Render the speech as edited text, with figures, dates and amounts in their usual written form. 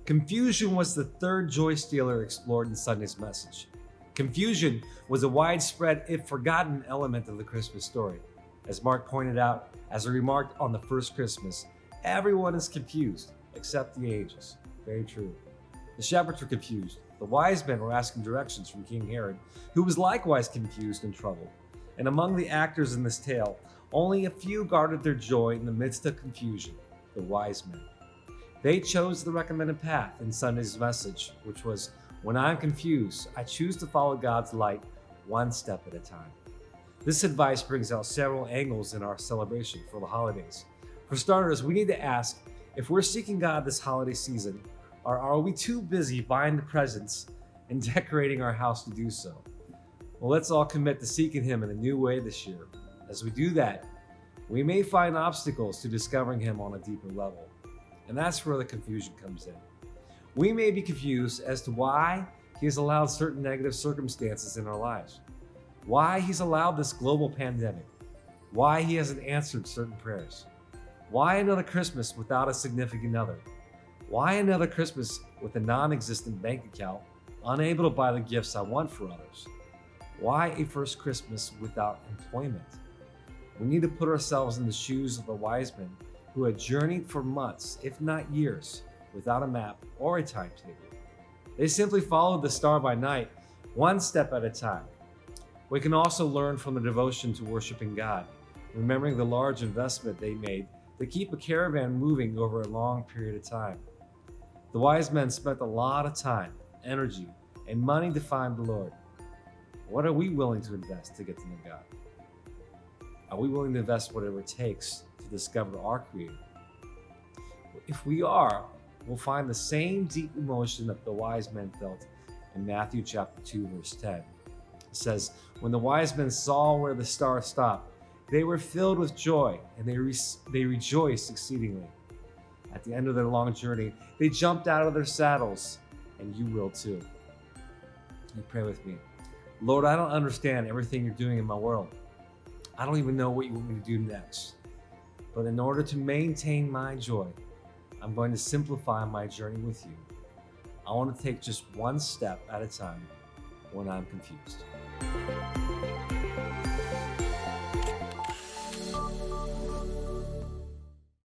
Confusion was the third joy stealer explored in Sunday's message. Confusion was a widespread, if forgotten, element of the Christmas story. As Mark pointed out, as he remarked on the first Christmas, everyone is confused except the angels. Very true. The shepherds were confused. The wise men were asking directions from King Herod, who was likewise confused and troubled. And among the actors in this tale, only a few guarded their joy in the midst of confusion: the wise men. They chose the recommended path in Sunday's message, which was, when I'm confused, I choose to follow God's light one step at a time. This advice brings out several angles in our celebration for the holidays. For starters, we need to ask if we're seeking God this holiday season, or are we too busy buying the presents and decorating our house to do so? Well, let's all commit to seeking Him in a new way this year. As we do that, we may find obstacles to discovering Him on a deeper level. And that's where the confusion comes in. We may be confused as to why He has allowed certain negative circumstances in our lives, why He's allowed this global pandemic, why He hasn't answered certain prayers, why another Christmas without a significant other, why another Christmas with a non-existent bank account, unable to buy the gifts I want for others, why a first Christmas without employment. We need to put ourselves in the shoes of the wise men who had journeyed for months, if not years, without a map or a timetable. They simply followed the star by night, one step at a time. We can also learn from the devotion to worshiping God, remembering the large investment they made to keep a caravan moving over a long period of time. The wise men spent a lot of time, energy, and money to find the Lord. What are we willing to invest to get to know God? Are we willing to invest whatever it takes to discover our Creator? If we are, we'll find the same deep emotion that the wise men felt in Matthew chapter 2, verse 10. It says, when the wise men saw where the star stopped, they were filled with joy, and they rejoiced exceedingly. At the end of their long journey, they jumped out of their saddles, and you will too. You pray with me. Lord, I don't understand everything you're doing in my world. I don't even know what you want me to do next. But in order to maintain my joy, I'm going to simplify my journey with you. I want to take just one step at a time when I'm confused.